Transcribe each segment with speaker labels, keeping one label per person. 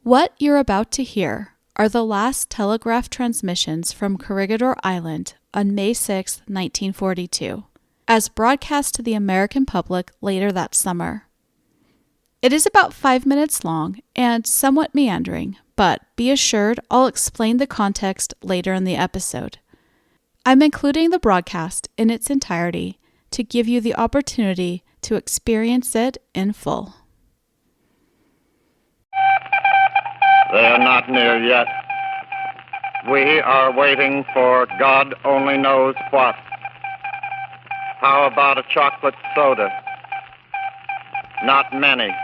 Speaker 1: What you're about to hear are the last telegraphed transmissions from Corregidor Island on May 6, 1942, as broadcast to the American public later that summer. It is about 5 minutes long and somewhat meandering, but be assured I'll explain the context later in the episode. I'm including the broadcast in its entirety to give you the opportunity to experience it in full.
Speaker 2: They are not near yet. We are waiting for God only knows what. How about a chocolate soda? Not many.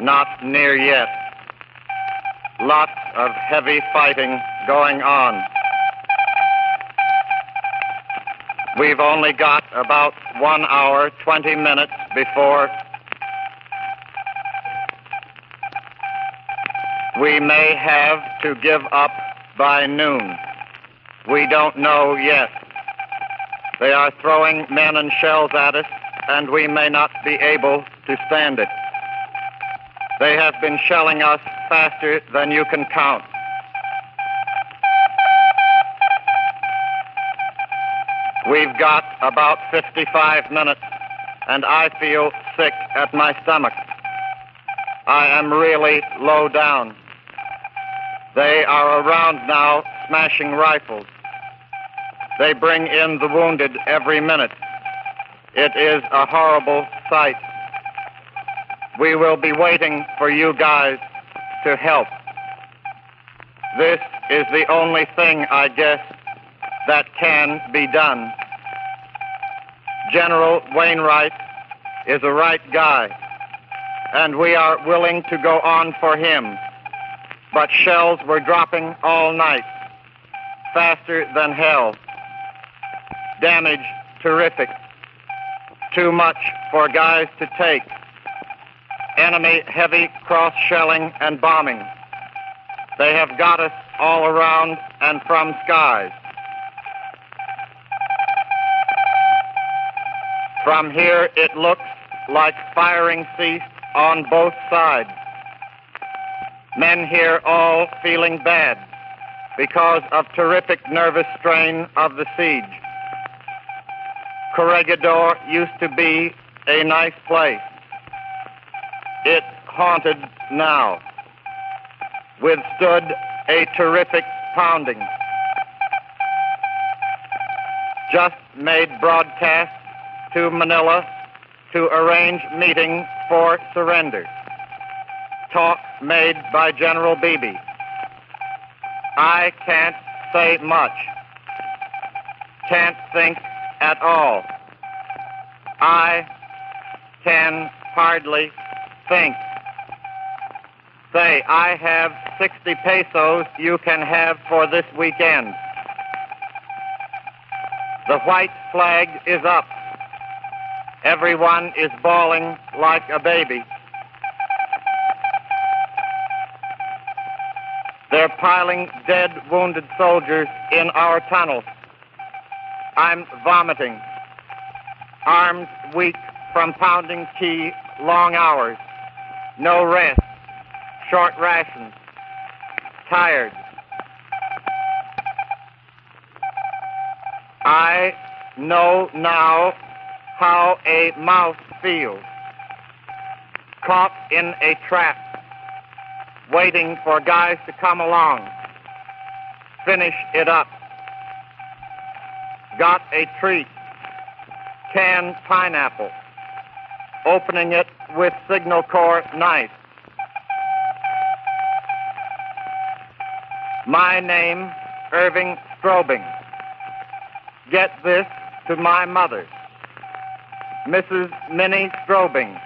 Speaker 2: Not near yet. Lots of heavy fighting going on. We've only got about 1 hour, 20 minutes before we may have to give up by noon. We don't know yet. They are throwing men and shells at us, and we may not be able to stand it. They have been shelling us faster than you can count. We've got about 55 minutes, and I feel sick at my stomach. I am really low down. They are around now, smashing rifles. They bring in the wounded every minute. It is a horrible sight. We will be waiting for you guys to help. This is the only thing, I guess, that can be done. General Wainwright is a right guy, and we are willing to go on for him. But shells were dropping all night, faster than hell. Damage terrific. Too much for guys to take. Enemy heavy cross-shelling and bombing. They have got us all around and from skies. From here it looks like firing ceased on both sides. Men here all feeling bad because of terrific nervous strain of the siege. Corregidor used to be a nice place. It's haunted now. Withstood a terrific pounding. Just made broadcast to Manila to arrange meeting for surrender. Talk made by General Beebe. I can't say much. Can't think at all. I can hardly think. Say, I have 60 pesos you can have for this weekend. The white flag is up. Everyone is bawling like a baby. They're piling dead, wounded soldiers in our tunnel. I'm vomiting. Arms weak from pounding key, long hours. No rest. Short rations. Tired. I know now how a mouse feels. Caught in a trap. Waiting for guys to come along. Finish it up. Got a treat. Canned pineapple. Opening it with signal corps knife. My name, Irving Strobing. Get this to my mother, Mrs. Minnie Strobing,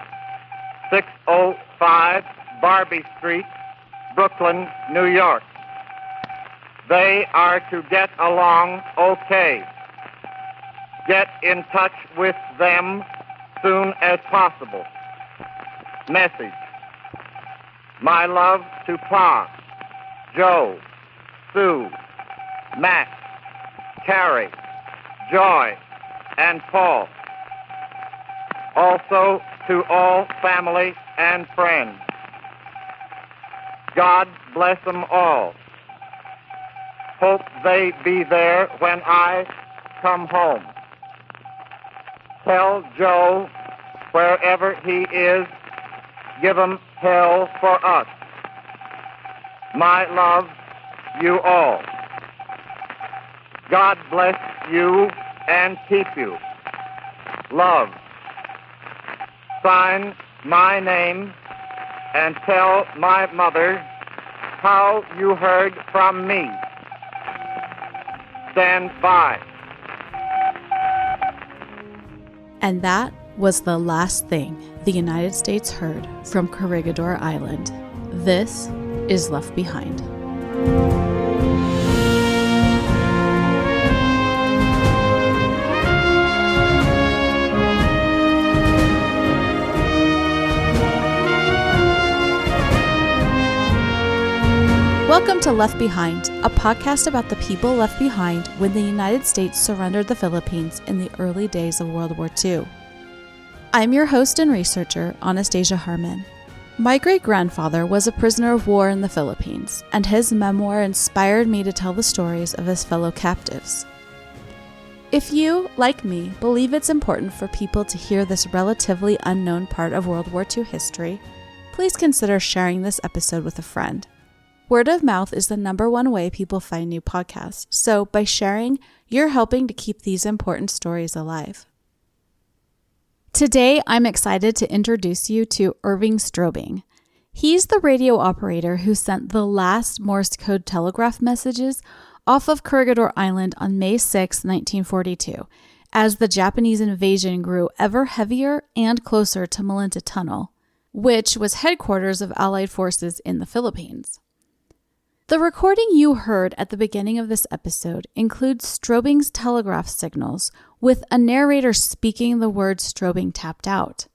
Speaker 2: 605 Barbie Street, Brooklyn, New York. They are to get along okay. Get in touch with them soon as possible. Message. My love to Pa, Joe, Sue, Matt, Carrie, Joy, and Paul. Also to all family and friends. God bless 'em all. Hope they be there when I come home. Tell Joe, wherever he is, give him hell for us. My love, you all. God bless you and keep you. Love. Sign my name and tell my mother how you heard from me. Stand by.
Speaker 1: And that was the last thing the United States heard from Corregidor Island. This is Left Behind. Welcome to Left Behind, a podcast about the people left behind when the United States surrendered the Philippines in the early days of World War II. I'm your host and researcher, Anastasia Harmon. My great-grandfather was a prisoner of war in the Philippines, and his memoir inspired me to tell the stories of his fellow captives. If you, like me, believe it's important for people to hear this relatively unknown part of World War II history, please consider sharing this episode with a friend. Word of mouth is the number one way people find new podcasts, so by sharing, you're helping to keep these important stories alive. Today, I'm excited to introduce you to Irving Strobing. He's the radio operator who sent the last Morse code telegraph messages off of Corregidor Island on May 6, 1942, as the Japanese invasion grew ever heavier and closer to Malinta Tunnel, which was headquarters of Allied forces in the Philippines. The recording you heard at the beginning of this episode includes Strobing's telegraph signals, with a narrator speaking the words Strobing tapped out.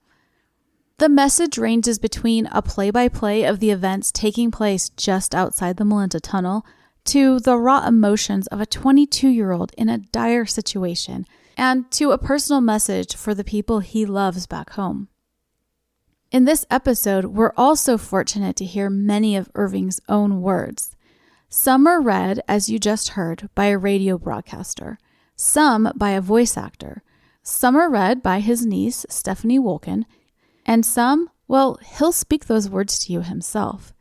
Speaker 1: The message ranges between a play-by-play of the events taking place just outside the Malinta Tunnel to the raw emotions of a 22-year-old in a dire situation, and to a personal message for the people he loves back home. In this episode, we're also fortunate to hear many of Irving's own words. Some are read, as you just heard, by a radio broadcaster, some by a voice actor, some are read by his niece, Stephanie Wolken, and some, well, he'll speak those words to you himself.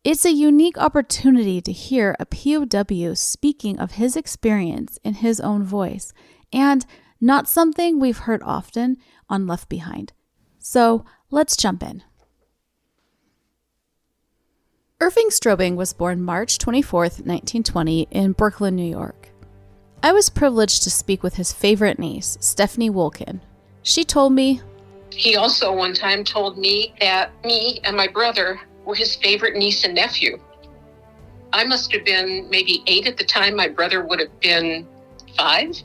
Speaker 1: It's a unique opportunity to hear a POW speaking of his experience in his own voice, and not something we've heard often on Left Behind. So let's jump in. Irving Strobing was born March 24, 1920, in Brooklyn, New York. I was privileged to speak with his favorite niece, Stephanie Wolken. She told me,
Speaker 3: he also one time told me that me and my brother were his favorite niece and nephew. I must have been maybe 8 at the time. My brother would have been 5.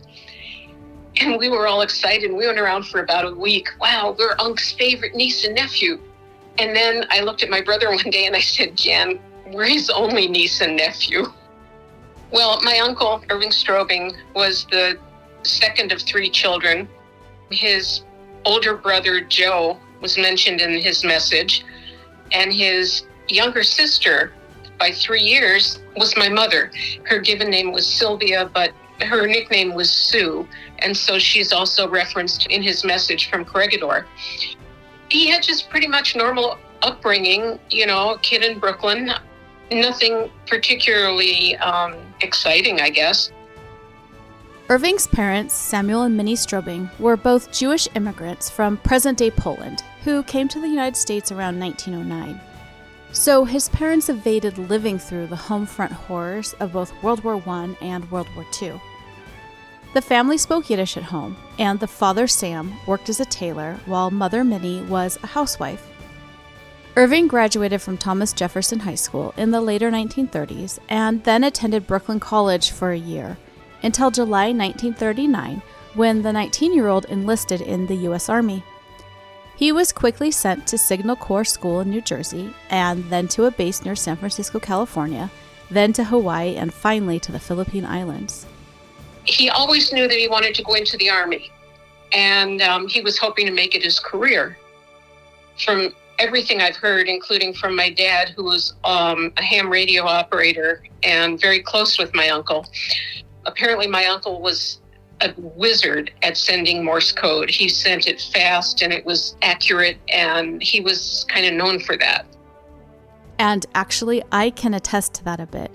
Speaker 3: And we were all excited. We went around for about a week. Wow, we're Unc's favorite niece and nephew. And then I looked at my brother one day and I said, Jan, we're his only niece and nephew. Well, my uncle, Irving Strobing, was the second of 3 children. His older brother, Joe, was mentioned in his message. And his younger sister, by 3 years, was my mother. Her given name was Sylvia, but her nickname was Sue. And so she's also referenced in his message from Corregidor. He had just pretty much normal upbringing, a kid in Brooklyn. Nothing particularly exciting, I guess.
Speaker 1: Irving's parents, Samuel and Minnie Strobing, were both Jewish immigrants from present-day Poland who came to the United States around 1909. So his parents evaded living through the home front horrors of both World War I and World War II. The family spoke Yiddish at home, and the father, Sam, worked as a tailor, while mother, Minnie, was a housewife. Irving graduated from Thomas Jefferson High School in the later 1930s and then attended Brooklyn College for a year, until July 1939, when the 19-year-old enlisted in the U.S. Army. He was quickly sent to Signal Corps School in New Jersey, and then to a base near San Francisco, California, then to Hawaii, and finally to the Philippine Islands.
Speaker 3: He always knew that he wanted to go into the Army, and he was hoping to make it his career. From everything I've heard, including from my dad, who was a ham radio operator and very close with my uncle. Apparently, my uncle was a wizard at sending Morse code. He sent it fast and it was accurate, and he was kind of known for that.
Speaker 1: And actually, I can attest to that a bit.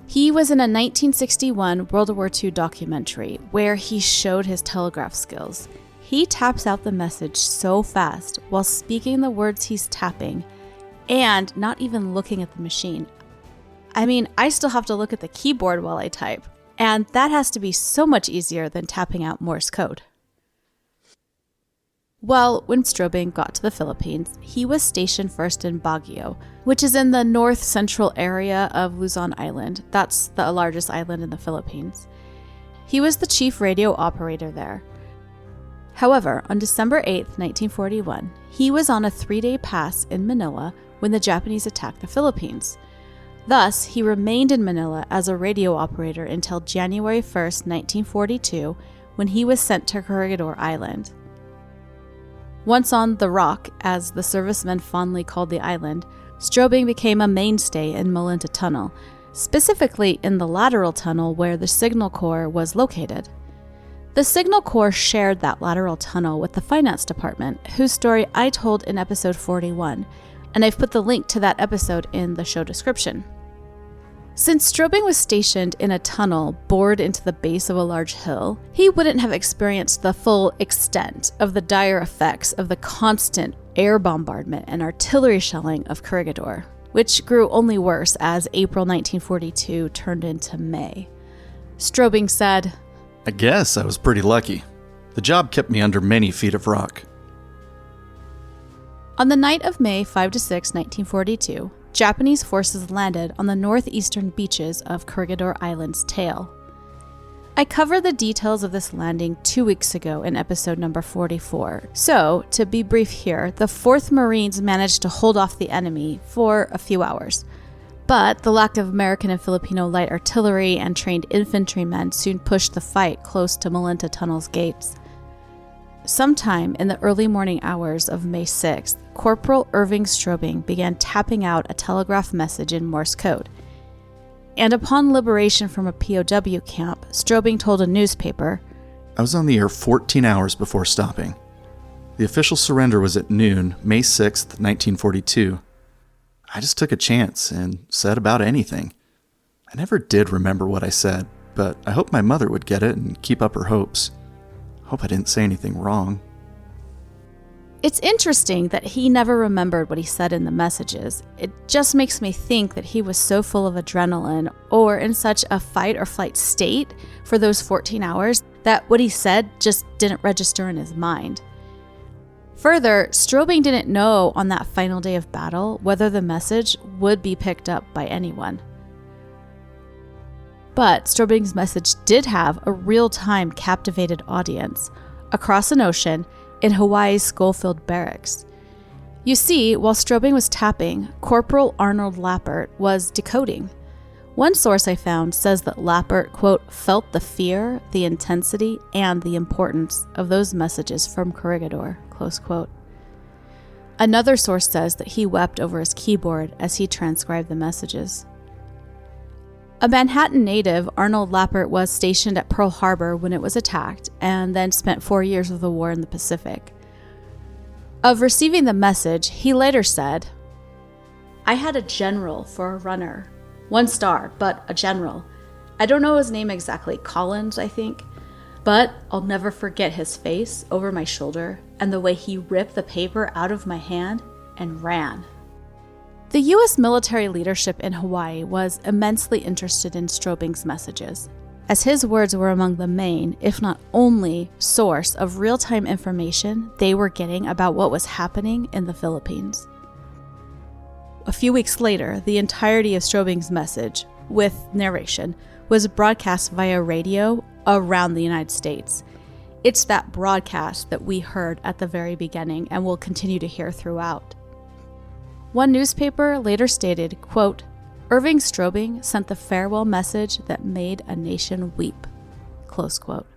Speaker 1: He was in a 1961 World War II documentary where he showed his telegraph skills. He taps out the message so fast while speaking the words he's tapping and not even looking at the machine. I mean, I still have to look at the keyboard while I type, and that has to be so much easier than tapping out Morse code. Well, when Strobing got to the Philippines, he was stationed first in Baguio, which is in the north-central area of Luzon Island. That's the largest island in the Philippines. He was the chief radio operator there. However, on December 8, 1941, he was on a 3-day pass in Manila when the Japanese attacked the Philippines. Thus, he remained in Manila as a radio operator until January 1, 1942, when he was sent to Corregidor Island. Once on the Rock, as the servicemen fondly called the island, Strobing became a mainstay in Malinta Tunnel, specifically in the lateral tunnel where the Signal Corps was located. The Signal Corps shared that lateral tunnel with the Finance Department, whose story I told in episode 41, and I've put the link to that episode in the show description. Since Strobing was stationed in a tunnel bored into the base of a large hill, he wouldn't have experienced the full extent of the dire effects of the constant air bombardment and artillery shelling of Corregidor, which grew only worse as April 1942 turned into May. Strobing said,
Speaker 4: "I guess I was pretty lucky. The job kept me under many feet of rock."
Speaker 1: On the night of May 5-6, 1942, Japanese forces landed on the northeastern beaches of Corregidor Island's tail. I covered the details of this landing 2 weeks ago in episode number 44, so to be brief here, the 4th Marines managed to hold off the enemy for a few hours. But the lack of American and Filipino light artillery and trained infantrymen soon pushed the fight close to Malinta Tunnel's gates. Sometime in the early morning hours of May 6th, Corporal Irving Strobing began tapping out a telegraph message in Morse code. And upon liberation from a POW camp, Strobing told a newspaper,
Speaker 4: "I was on the air 14 hours before stopping. The official surrender was at noon, May 6th, 1942. I just took a chance and said about anything. I never did remember what I said, but I hoped my mother would get it and keep up her hopes. Hope I didn't say anything wrong."
Speaker 1: It's interesting that he never remembered what he said in the messages. It just makes me think that he was so full of adrenaline or in such a fight or flight state for those 14 hours that what he said just didn't register in his mind. Further, Strobing didn't know on that final day of battle whether the message would be picked up by anyone. But Strobing's message did have a real-time captivated audience across an ocean in Hawaii's Schofield Barracks. You see, while Strobing was tapping, Corporal Arnold Lappert was decoding. One source I found says that Lappert, quote, felt the fear, the intensity, and the importance of those messages from Corregidor, close quote. Another source says that he wept over his keyboard as he transcribed the messages. A Manhattan native, Arnold Lappert was stationed at Pearl Harbor when it was attacked, and then spent 4 years of the war in the Pacific. Of receiving the message, he later said, "I had a general for a runner. 1 star, but a general. I don't know his name exactly, Collins, I think. But I'll never forget his face over my shoulder and the way he ripped the paper out of my hand and ran." The U.S. military leadership in Hawaii was immensely interested in Strobing's messages, as his words were among the main, if not only, source of real-time information they were getting about what was happening in the Philippines. A few weeks later, the entirety of Strobing's message, with narration, was broadcast via radio around the United States. It's that broadcast that we heard at the very beginning and will continue to hear throughout. One newspaper later stated, quote, "Irving Strobing sent the farewell message that made a nation weep," close quote.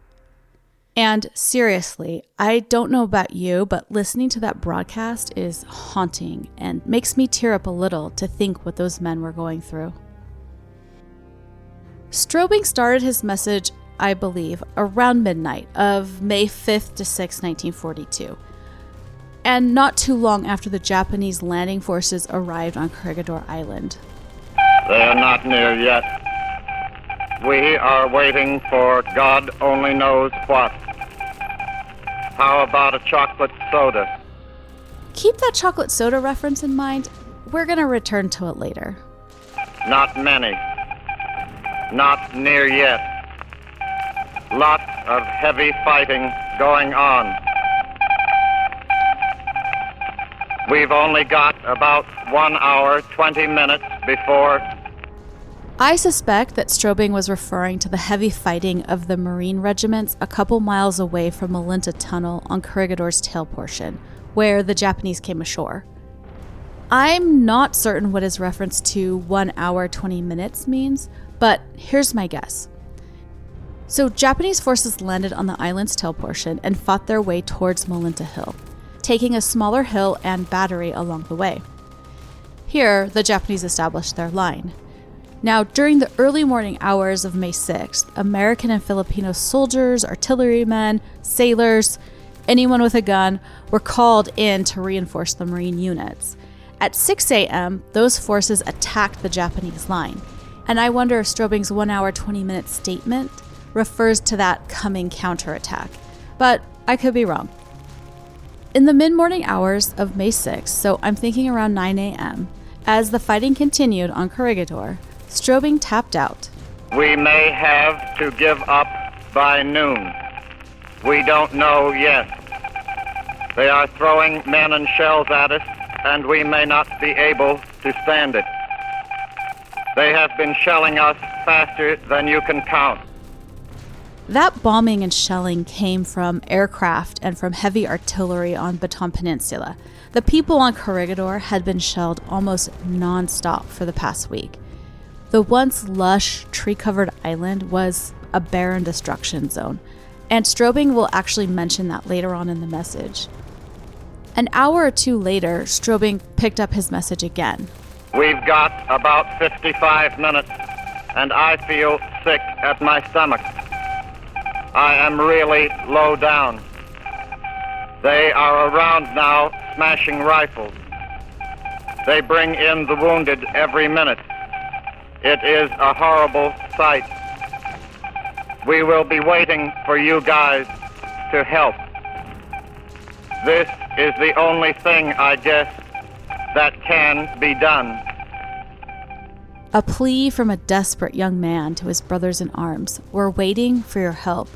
Speaker 1: And seriously, I don't know about you, but listening to that broadcast is haunting and makes me tear up a little to think what those men were going through. Strobing started his message, I believe, around midnight of May 5th to 6th, 1942. And not too long after the Japanese landing forces arrived on Corregidor Island.
Speaker 2: They are not near yet. We are waiting for God only knows what. How about a chocolate soda?
Speaker 1: Keep that chocolate soda reference in mind. We're going to return to it later.
Speaker 2: Not many. Not near yet. Lots of heavy fighting going on. We've only got about 1 hour, 20 minutes before...
Speaker 1: I suspect that Strobing was referring to the heavy fighting of the Marine regiments a couple miles away from Malinta Tunnel on Corregidor's tail portion, where the Japanese came ashore. I'm not certain what his reference to 1 hour, 20 minutes means, but here's my guess. So Japanese forces landed on the island's tail portion and fought their way towards Malinta Hill, taking a smaller hill and battery along the way. Here, the Japanese established their line. Now, during the early morning hours of May 6th, American and Filipino soldiers, artillerymen, sailors, anyone with a gun were called in to reinforce the Marine units. At 6 a.m., those forces attacked the Japanese line. And I wonder if Strobing's 1 hour, 20 minute statement refers to that coming counterattack. But I could be wrong. In the mid-morning hours of May 6th, so I'm thinking around 9 a.m., as the fighting continued on Corregidor, Strobing tapped out.
Speaker 2: We may have to give up by noon. We don't know yet. They are throwing men and shells at us, and we may not be able to stand it. They have been shelling us faster than you can count.
Speaker 1: That bombing and shelling came from aircraft and from heavy artillery on Bataan Peninsula. The people on Corregidor had been shelled almost non-stop for the past week. The once lush, tree-covered island was a barren destruction zone, and Strobing will actually mention that later on in the message. An hour or two later, Strobing picked up his message again.
Speaker 2: We've got about 55 minutes, and I feel sick at my stomach. I am really low down. They are around now, smashing rifles. They bring in the wounded every minute. It is a horrible sight. We will be waiting for you guys to help. This is the only thing, I guess, that can be done.
Speaker 1: A plea from a desperate young man to his brothers in arms. We're waiting for your help.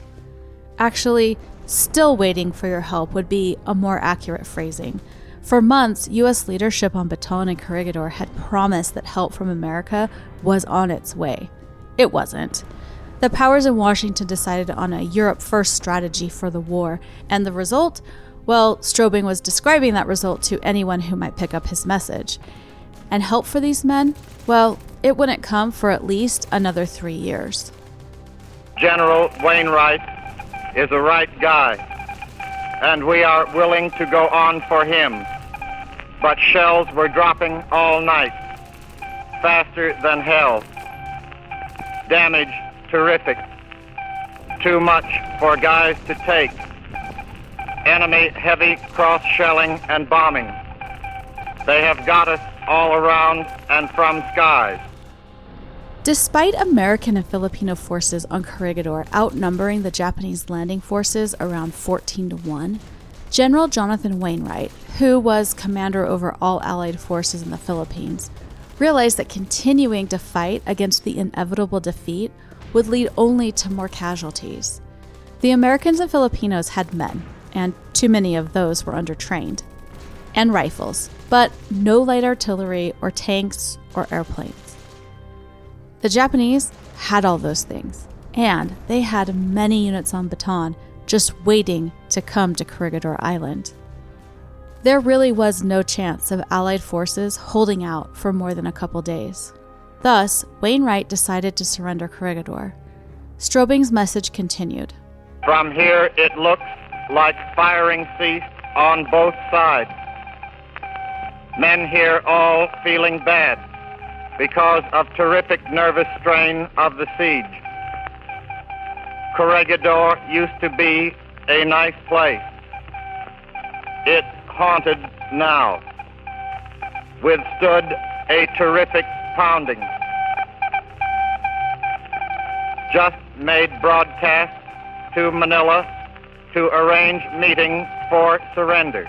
Speaker 1: Actually, still waiting for your help would be a more accurate phrasing. For months, U.S. leadership on Bataan and Corregidor had promised that help from America was on its way. It wasn't. The powers in Washington decided on a Europe First strategy for the war, and the result? Well, Strobing was describing that result to anyone who might pick up his message. And help for these men? Well, it wouldn't come for at least another 3 years.
Speaker 2: General Wainwright is a right guy, and we are willing to go on for him. But shells were dropping all night, faster than hell. Damage terrific. Too much for guys to take. Enemy heavy cross-shelling and bombing. They have got us all around and from skies.
Speaker 1: Despite American and Filipino forces on Corregidor outnumbering the Japanese landing forces around 14-1, General Jonathan Wainwright, who was commander over all Allied forces in the Philippines, realized that continuing to fight against the inevitable defeat would lead only to more casualties. The Americans and Filipinos had men, and too many of those were undertrained, and rifles, but no light artillery or tanks or airplanes. The Japanese had all those things, and they had many units on Bataan just waiting to come to Corregidor Island. There really was no chance of Allied forces holding out for more than a couple days. Thus, Wainwright decided to surrender Corregidor. Strobing's message continued.
Speaker 2: From here it looks like firing ceased on both sides. Men here all feeling bad because of terrific nervous strain of the siege. Corregidor used to be a nice place. It's haunted now. Withstood a terrific pounding. Just made broadcast to Manila to arrange meeting for surrender.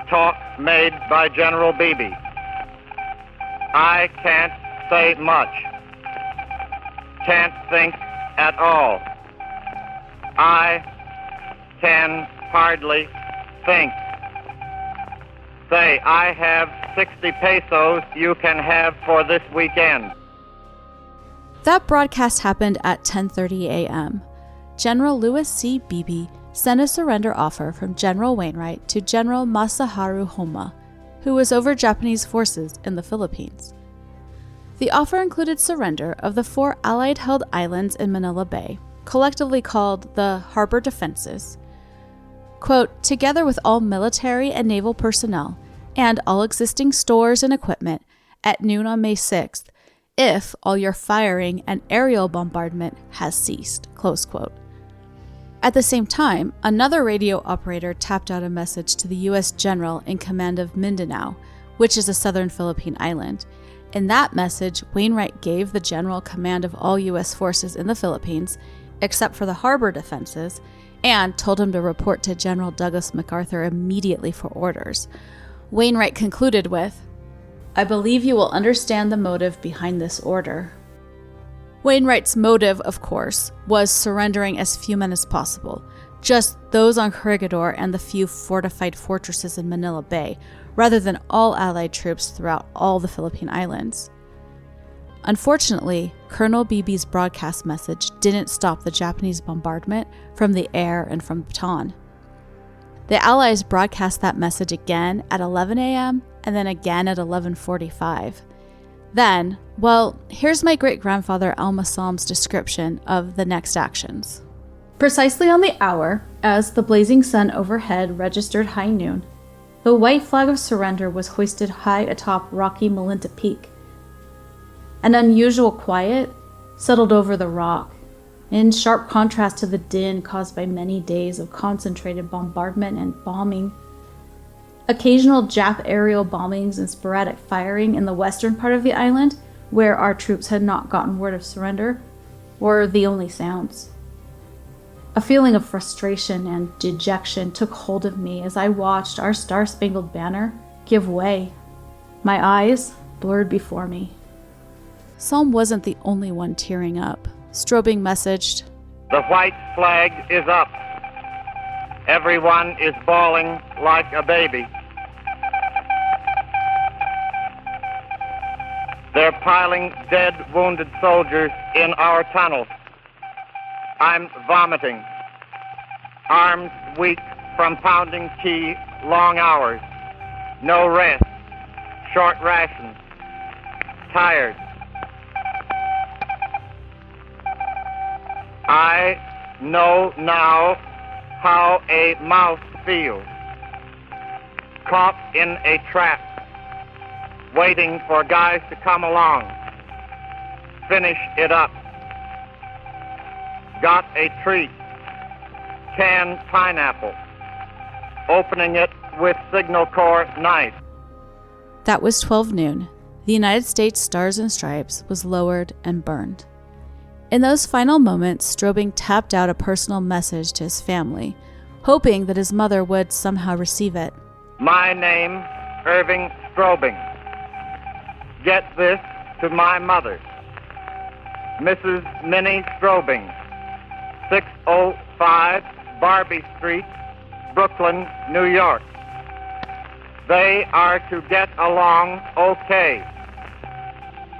Speaker 2: Talk made by General Beebe. I can't say much. Can't think at all. I can hardly think. Say, I have 60 pesos you can have for this weekend.
Speaker 1: That broadcast happened at 10:30 a.m. General Louis C. Beebe sent a surrender offer from General Wainwright to General Masaharu Homma, who was over Japanese forces in the Philippines. The offer included surrender of the 4 Allied-held islands in Manila Bay, collectively called the Harbor Defenses, quote, together with all military and naval personnel and all existing stores and equipment at noon on May 6th, if all your firing and aerial bombardment has ceased, close quote. At the same time, another radio operator tapped out a message to the U.S. general in command of Mindanao, which is a southern Philippine island. In that message, Wainwright gave the general command of all U.S. forces in the Philippines, except for the harbor defenses, and told him to report to General Douglas MacArthur immediately for orders. Wainwright concluded with, I believe you will understand the motive behind this order. Wainwright's motive, of course, was surrendering as few men as possible, just those on Corregidor and the few fortified fortresses in Manila Bay, rather than all Allied troops throughout all the Philippine Islands. Unfortunately, Colonel Beebe's broadcast message didn't stop the Japanese bombardment from the air and from Bataan. The Allies broadcast that message again at 11 a.m. and then again at 11:45. Then, well, here's my great-grandfather Alma Salm's description of the next actions. Precisely on the hour, as the blazing sun overhead registered high noon, the white flag of surrender was hoisted high atop rocky Malinta Peak. An unusual quiet settled over the rock, in sharp contrast to the din caused by many days of concentrated bombardment and bombing. Occasional Jap aerial bombings and sporadic firing in the western part of the island, where our troops had not gotten word of surrender, were the only sounds. A feeling of frustration and dejection took hold of me as I watched our star-spangled banner give way. My eyes blurred before me. Salm wasn't the only one tearing up. Strobing messaged,
Speaker 2: The white flag is up. Everyone is bawling like a baby. They're piling dead, wounded soldiers in our tunnels. I'm vomiting. Arms weak from pounding key, long hours. No rest. Short rations. Tired. I know now how a mouse feels. Caught in a trap, waiting for guys to come along. Finish it up. Got a treat. Canned pineapple. Opening it with Signal Corps knife.
Speaker 1: That was 12 noon. The United States Stars and Stripes was lowered and burned. In those final moments, Strobing tapped out a personal message to his family, hoping that his mother would somehow receive it.
Speaker 2: My name, Irving Strobing. Get this to my mother, Mrs. Minnie Strobing, 605 Barbie Street, Brooklyn, New York. They are to get along okay.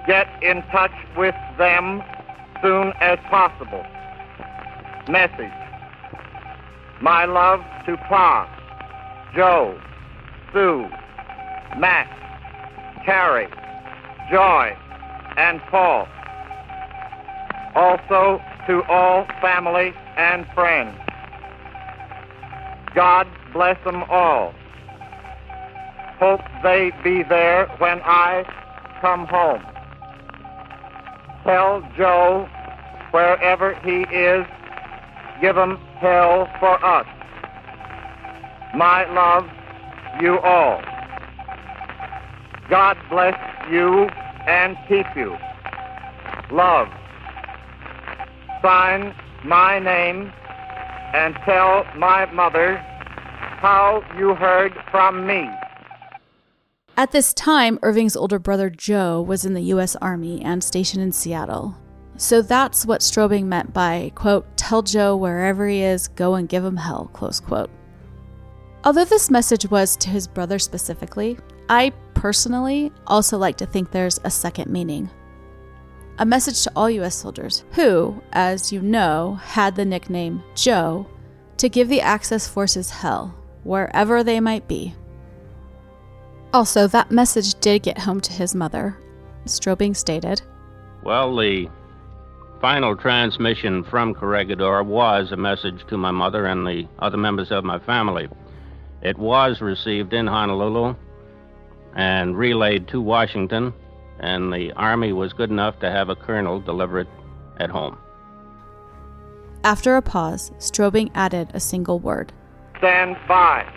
Speaker 2: Get in touch with them soon as possible. Message. My love to Pa, Joe, Sue, Matt, Carrie, Joy, and Paul. Also to all family and friends. God bless them all. Hope they be there when I come home. Tell Joe, wherever he is, give him hell for us. My love, you all. God bless you and keep you. Love. Sign my name and tell my mother how you heard from me.
Speaker 1: At this time, Irving's older brother Joe was in the U.S. Army and stationed in Seattle. So that's what Strobing meant by, quote, tell Joe wherever he is, go and give him hell, close quote. Although this message was to his brother specifically, I personally also like to think there's a second meaning. A message to all U.S. soldiers who, as you know, had the nickname Joe, to give the Axis forces hell, wherever they might be. Also, that message did get home to his mother. Strobing stated,
Speaker 5: well, the final transmission from Corregidor was a message to my mother and the other members of my family. It was received in Honolulu and relayed to Washington, and the Army was good enough to have a colonel deliver it at home.
Speaker 1: After a pause, Strobing added a single word.
Speaker 2: Stand by.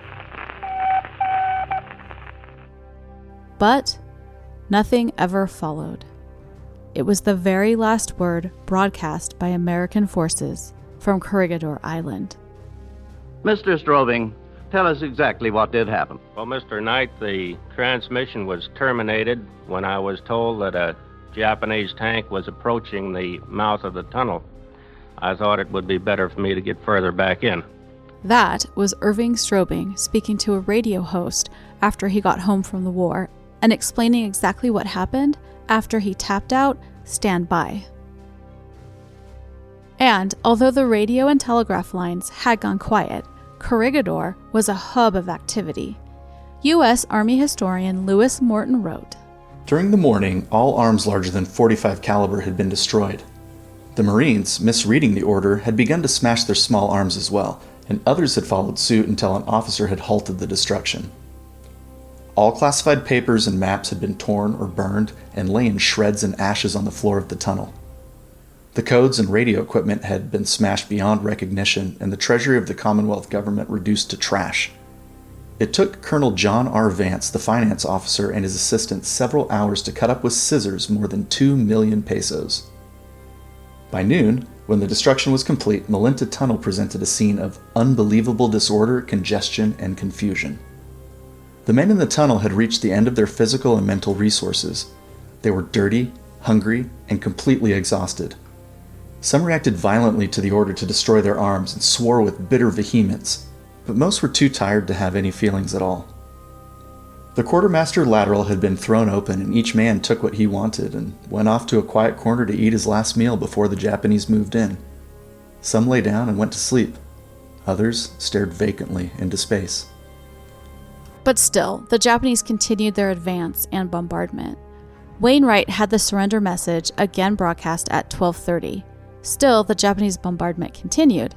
Speaker 1: But nothing ever followed. It was the very last word broadcast by American forces from Corregidor Island.
Speaker 6: Mr. Strobing, tell us exactly what did happen.
Speaker 5: Well, Mr. Knight, the transmission was terminated when I was told that a Japanese tank was approaching the mouth of the tunnel. I thought it would be better for me to get further back in.
Speaker 1: That was Irving Strobing speaking to a radio host after he got home from the war and explaining exactly what happened after he tapped out, "Stand by." And although the radio and telegraph lines had gone quiet, Corregidor was a hub of activity. U.S. Army historian Lewis Morton wrote,
Speaker 4: During the morning, all arms larger than .45 caliber had been destroyed. The Marines, misreading the order, had begun to smash their small arms as well, and others had followed suit until an officer had halted the destruction. All classified papers and maps had been torn or burned and lay in shreds and ashes on the floor of the tunnel. The codes and radio equipment had been smashed beyond recognition, and the treasury of the Commonwealth government reduced to trash. It took Colonel John R. Vance, the finance officer, and his assistant several hours to cut up with scissors more than 2 million pesos. By noon, when the destruction was complete, Malinta Tunnel presented a scene of unbelievable disorder, congestion, and confusion. The men in the tunnel had reached the end of their physical and mental resources. They were dirty, hungry, and completely exhausted. Some reacted violently to the order to destroy their arms and swore with bitter vehemence, but most were too tired to have any feelings at all. The quartermaster lateral had been thrown open, and each man took what he wanted and went off to a quiet corner to eat his last meal before the Japanese moved in. Some lay down and went to sleep. Others stared vacantly into space.
Speaker 1: But still, the Japanese continued their advance and bombardment. Wainwright had the surrender message again broadcast at 12:30. Still, the Japanese bombardment continued.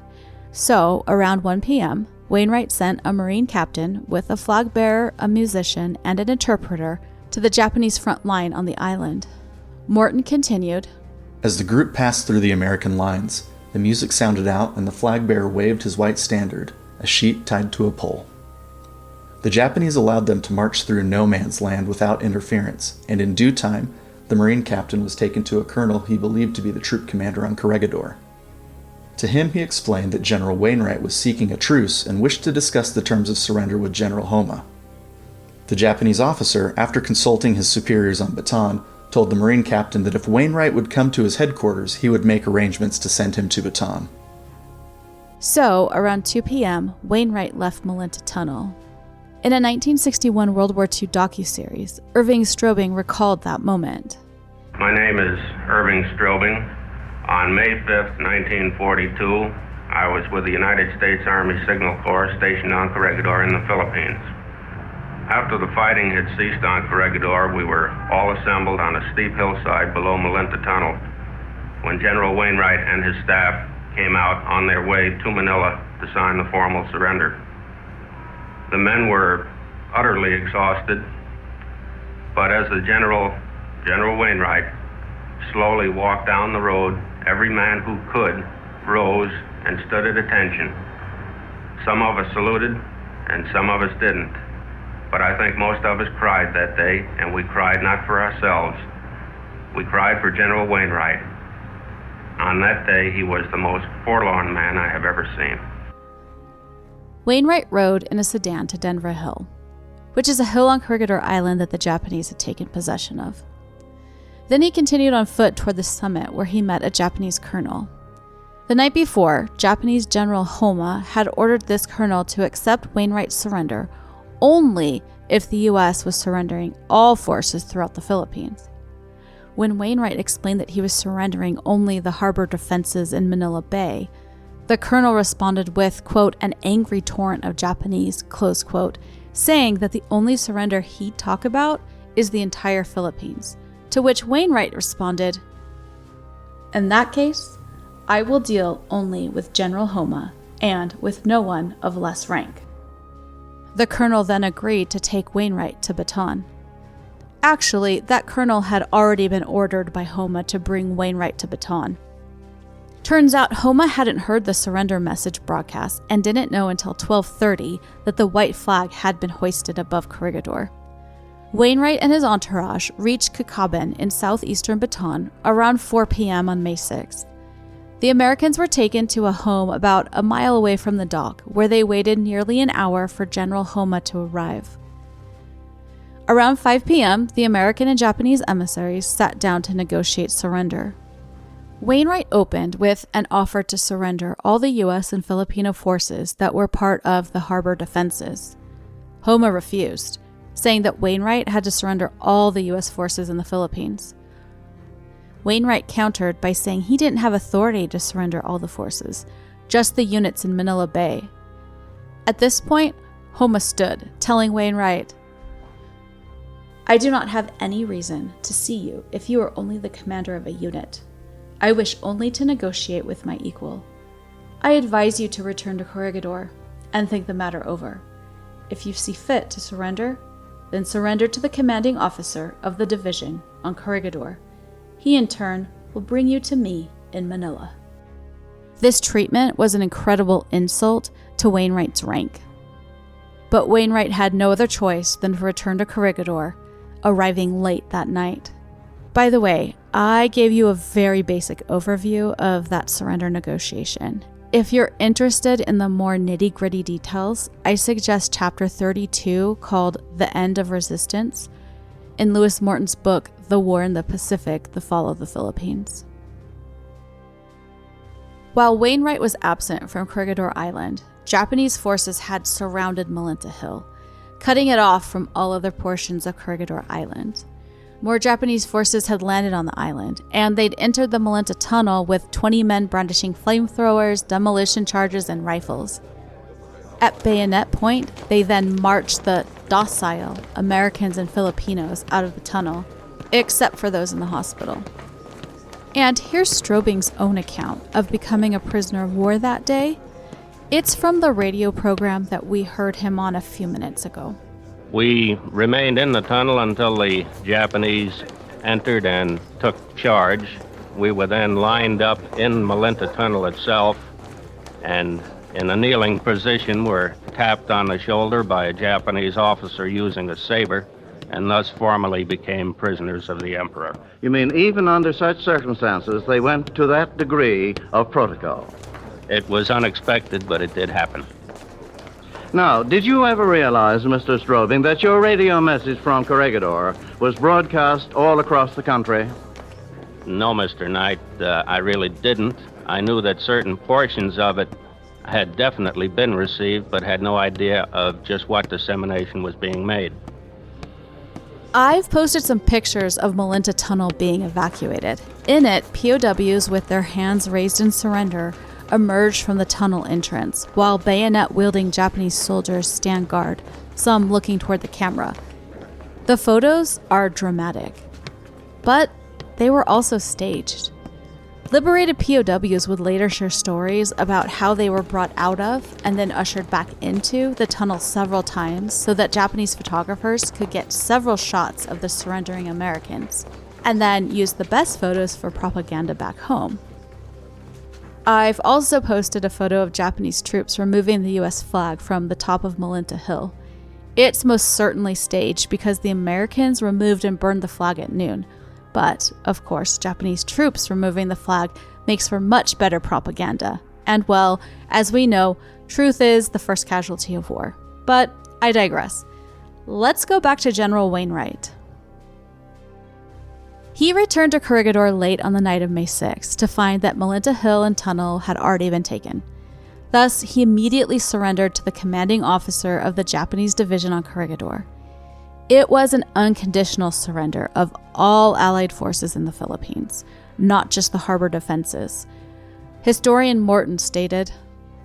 Speaker 1: So, around 1 p.m., Wainwright sent a Marine captain with a flag bearer, a musician, and an interpreter to the Japanese front line on the island. Morton continued,
Speaker 4: As the group passed through the American lines, the music sounded out and the flag bearer waved his white standard, a sheet tied to a pole. The Japanese allowed them to march through no man's land without interference, and in due time, the Marine captain was taken to a colonel he believed to be the troop commander on Corregidor. To him he explained that General Wainwright was seeking a truce and wished to discuss the terms of surrender with General Homa. The Japanese officer, after consulting his superiors on Bataan, told the Marine captain that if Wainwright would come to his headquarters, he would make arrangements to send him to Bataan.
Speaker 1: So, around 2 p.m., Wainwright left Malinta Tunnel. In a 1961 World War II docuseries, Irving Strobing recalled that moment.
Speaker 5: My name is Irving Strobing. On May 5th, 1942, I was with the United States Army Signal Corps stationed on Corregidor in the Philippines. After the fighting had ceased on Corregidor, we were all assembled on a steep hillside below Malinta Tunnel when General Wainwright and his staff came out on their way to Manila to sign the formal surrender. The men were utterly exhausted, but as the General Wainwright, slowly walked down the road, every man who could rose and stood at attention. Some of us saluted, and some of us didn't. But I think most of us cried that day, and we cried not for ourselves. We cried for General Wainwright. On that day, he was the most forlorn man I have ever seen.
Speaker 1: Wainwright rode in a sedan to Denver Hill, which is a hill on Corregidor Island that the Japanese had taken possession of. Then he continued on foot toward the summit, where he met a Japanese colonel. The night before, Japanese General Homa had ordered this colonel to accept Wainwright's surrender only if the U.S. was surrendering all forces throughout the Philippines. When Wainwright explained that he was surrendering only the harbor defenses in Manila Bay, the colonel responded with, quote, an angry torrent of Japanese, close quote, saying that the only surrender he'd talk about is the entire Philippines, to which Wainwright responded, in that case, I will deal only with General Homa and with no one of less rank. The colonel then agreed to take Wainwright to Bataan. Actually, that colonel had already been ordered by Homa to bring Wainwright to Bataan. Turns out Homa hadn't heard the surrender message broadcast and didn't know until 12:30 that the white flag had been hoisted above Corregidor. Wainwright and his entourage reached Kakaban in southeastern Bataan around 4 p.m. on May 6th. The Americans were taken to a home about a mile away from the dock, where they waited nearly an hour for General Homa to arrive. Around 5 p.m., the American and Japanese emissaries sat down to negotiate surrender. Wainwright opened with an offer to surrender all the U.S. and Filipino forces that were part of the harbor defenses. Homa refused, saying that Wainwright had to surrender all the U.S. forces in the Philippines. Wainwright countered by saying he didn't have authority to surrender all the forces, just the units in Manila Bay. At this point, Homa stood, telling Wainwright, I do not have any reason to see you if you are only the commander of a unit. I wish only to negotiate with my equal. I advise you to return to Corregidor and think the matter over. If you see fit to surrender, then surrender to the commanding officer of the division on Corregidor. He in turn will bring you to me in Manila. This treatment was an incredible insult to Wainwright's rank. But Wainwright had no other choice than to return to Corregidor, arriving late that night. By the way, I gave you a very basic overview of that surrender negotiation. If you're interested in the more nitty-gritty details, I suggest Chapter 32, called The End of Resistance, in Lewis Morton's book, The War in the Pacific, The Fall of the Philippines. While Wainwright was absent from Corregidor Island, Japanese forces had surrounded Malinta Hill, cutting it off from all other portions of Corregidor Island. More Japanese forces had landed on the island, and they'd entered the Malinta Tunnel with 20 men brandishing flamethrowers, demolition charges, and rifles. At bayonet point, they then marched the docile Americans and Filipinos out of the tunnel, except for those in the hospital. And here's Strobing's own account of becoming a prisoner of war that day. It's from the radio program that we heard him on a few minutes ago.
Speaker 5: We remained in the tunnel until the Japanese entered and took charge. We were then lined up in Malinta Tunnel itself, and in a kneeling position were tapped on the shoulder by a Japanese officer using a saber, and thus formally became prisoners of the Emperor.
Speaker 6: You mean even under such circumstances, they went to that degree of protocol?
Speaker 5: It was unexpected, but it did happen.
Speaker 6: Now, did you ever realize, Mr. Strobing, that your radio message from Corregidor was broadcast all across the country?
Speaker 5: No, Mr. Knight, I really didn't. I knew that certain portions of it had definitely been received, but had no idea of just what dissemination was being made.
Speaker 1: I've posted some pictures of Malinta Tunnel being evacuated. In it, POWs with their hands raised in surrender emerge from the tunnel entrance, while bayonet-wielding Japanese soldiers stand guard, some looking toward the camera. The photos are dramatic, but they were also staged. Liberated POWs would later share stories about how they were brought out of and then ushered back into the tunnel several times so that Japanese photographers could get several shots of the surrendering Americans, and then use the best photos for propaganda back home. I've also posted a photo of Japanese troops removing the US flag from the top of Malinta Hill. It's most certainly staged because the Americans removed and burned the flag at noon. But, of course, Japanese troops removing the flag makes for much better propaganda. And well, as we know, truth is the first casualty of war. But I digress. Let's go back to General Wainwright. He returned to Corregidor late on the night of May 6 to find that Malinta Hill and Tunnel had already been taken. Thus, he immediately surrendered to the commanding officer of the Japanese division on Corregidor. It was an unconditional surrender of all Allied forces in the Philippines, not just the harbor defenses. Historian Morton stated,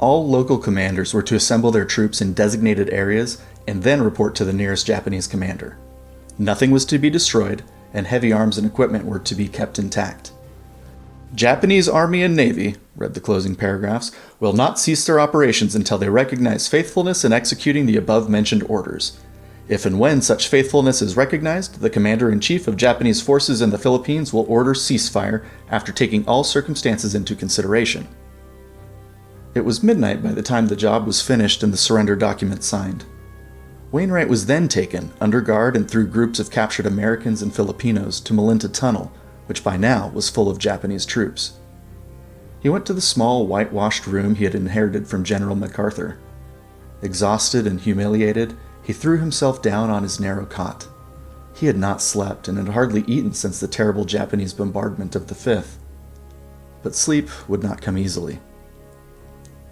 Speaker 4: All local commanders were to assemble their troops in designated areas and then report to the nearest Japanese commander. Nothing was to be destroyed, and heavy arms and equipment were to be kept intact. Japanese Army and Navy, read the closing paragraphs, will not cease their operations until they recognize faithfulness in executing the above-mentioned orders. If and when such faithfulness is recognized, the Commander-in-Chief of Japanese forces in the Philippines will order ceasefire after taking all circumstances into consideration. It was midnight by the time the job was finished and the surrender document signed. Wainwright was then taken, under guard and through groups of captured Americans and Filipinos, to Malinta Tunnel, which by now was full of Japanese troops. He went to the small, whitewashed room he had inherited from General MacArthur. Exhausted and humiliated, he threw himself down on his narrow cot. He had not slept and had hardly eaten since the terrible Japanese bombardment of the 5th. But sleep would not come easily.